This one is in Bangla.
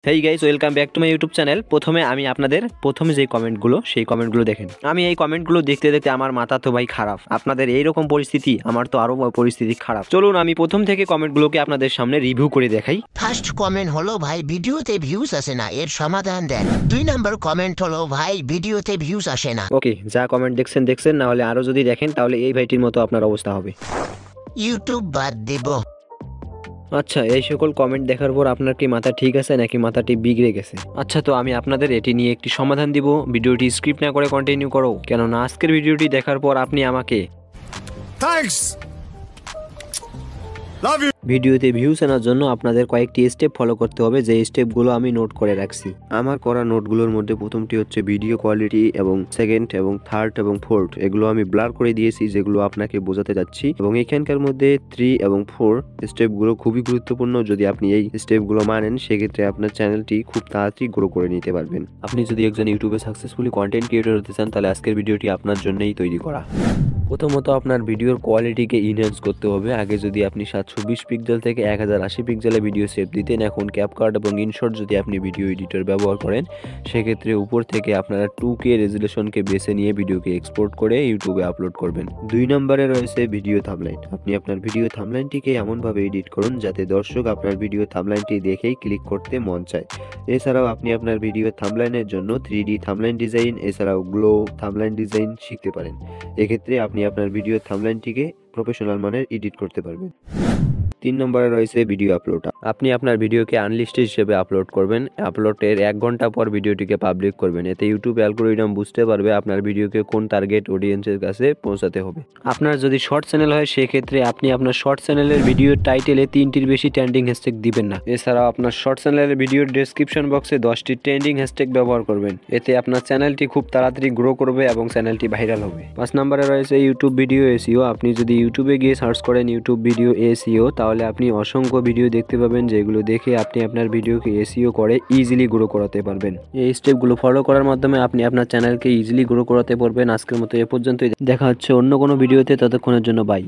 Hey guys, welcome back to my YouTube channel. প্রথমে আমি আপনাদের প্রথমে যে কমেন্টগুলো সেই কমেন্টগুলো দেখেন। আমি এই কমেন্টগুলো দেখতে দেখতে আমার মাথা তো ভাই খারাপ। আপনাদের এইরকম পরিস্থিতি, আমার তো আরো পরিস্থিতি খারাপ। চলুন আমি প্রথম থেকে কমেন্টগুলোকে আপনাদের সামনে রিভিউ করে দেখাই। ফার্স্ট কমেন্ট হলো ভাই ভিডিওতে ভিউজ আসে না, এর সমাধান দেন। 2 নাম্বার কমেন্ট হলো ভাই ভিডিওতে ভিউজ আসে না, ওকে, যা কমেন্ট দেখছেন, না হলে আরো যদি দেখেন তাহলে এই ভাইটির মতো আপনার অবস্থা হবে। ইউটিউব বাদ দেব। আচ্ছা, এই সকল কমেন্ট দেখার পর আপনার কি মাথা ঠিক আছে নাকি মাথাটি বিগড়ে গেছে? আচ্ছা, তো আমি আপনাদের এটি নিয়ে একটি সমাধান দিব। ভিডিওটি স্ক্রিপ্ট না করে কন্টিনিউ করো, কেননা আজকের ভিডিওটি দেখার পর আপনি আমাকে ভিডিওতে ভিউজ আনার জন্য আপনাদের কয়েকটি স্টেপ ফলো করতে হবে, যে স্টেপগুলো আমি নোট করে রাখছি। আমার করা নোটগুলোর মধ্যে প্রথমটি হচ্ছে ভিডিও কোয়ালিটি, এবং সেকেন্ড এবং থার্ড এবং ফোর্থ এগুলো আমি ব্লার করে দিয়েছি, যেগুলো আপনাকে বোঝাতে যাচ্ছি। এবং এখানকার মধ্যে 3 এবং 4 স্টেপগুলো খুবই গুরুত্বপূর্ণ। যদি আপনি এই স্টেপগুলো মানেন, সেক্ষেত্রে আপনার চ্যানেলটি খুব তাড়াতাড়ি গ্রো করে নিতে পারবেন। আপনি যদি একজন ইউটিউবে সাকসেসফুলি কন্টেন্ট ক্রিয়েটর হতে চান, তাহলে আজকের ভিডিওটি আপনার জন্যই তৈরি করা। প্রথমত আপনার ভিডিওর কোয়ালিটিকে ইনহ্যান্স করতে হবে। আগে যদি আপনি 720 পিক্সেল থেকে 1080 পিক্সেলে ভিডিও সেভ দিতেন, এখন ক্যাপকাট এবং ইনশট যদি আপনি ভিডিও এডিটর ব্যবহার করেন, সেক্ষেত্রে উপর থেকে আপনারা 2K রেজুলেশনকে বেছে নিয়ে ভিডিওকে এক্সপোর্ট করে ইউটিউবে আপলোড করবেন। 2 নম্বরে রয়েছে ভিডিও থাম্বনেইল। আপনি আপনার ভিডিও থাম্বনেইলটিকে এমনভাবে এডিট করুন যাতে দর্শক আপনার ভিডিও থাম্বনেইলটি দেখেই ক্লিক করতে মন চায়। এছাড়াও আপনি আপনার ভিডিও থাম্বনেইলের জন্য 3D থাম্বনেইল ডিজাইন এছাড়াও গ্লো থাম্বনেইল ডিজাইন শিখতে পারেন। এক্ষেত্রে আপনি আপনার ভিডিও থাম্বনেইলটিকে প্রফেশনাল মানের এডিট করতে পারবেন। 3 নম্বরে রয়েছে ভিডিও আপলোড। আপনি আপনার ভিডিওকে আনলিস্টেড হিসেবে আপলোড করবেন। আপলোডের 1 ঘন্টা পর ভিডিওটিকে পাবলিক করবেন। এতে ইউটিউব অ্যালগরিদম বুঝতে পারবে আপনার ভিডিওকে কোন টার্গেট অডিয়েন্সের কাছে পৌঁছাতে হবে। আপনার যদি শর্ট চ্যানেল হয়, সেক্ষেত্রে আপনি আপনার শর্ট চ্যানেলের ভিডিওর টাইটেলে 3টির বেশি ট্রেন্ডিং হ্যাশট্যাগ দিবেন না। এছাড়াও আপনার শর্ট চ্যানেলের ভিডিওর ডেসক্রিপশন বক্সে 10টি ট্রেন্ডিং হ্যাশট্যাগ ব্যবহার করবেন। এতে আপনার চ্যানেলটি খুব তাড়াতাড়ি গ্রো করবে এবং চ্যানেলটি ভাইরাল হবে। 5 নম্বরে রয়েছে ইউটিউব ভিডিও এসইও। আপনি যদি ইউটিউবে গিয়ে সার্চ করেন ইউটিউব ভিডিও এসইও, তাহলে আপনি অসংখ্য ভিডিও দেখতে পাবেন, যেগুলো দেখে আপনি আপনার ভিডিওকে এসইও করে ইজিলি গ্রো করাতে পারবেন। এই স্টেপগুলো ফলো করার মাধ্যমে আপনি আপনার চ্যানেলকে ইজিলি গ্রো করাতে পারবেন। আজকের মতো এ পর্যন্তই। দেখা হচ্ছে অন্য কোনো ভিডিওতে, ততক্ষণের জন্য বাই।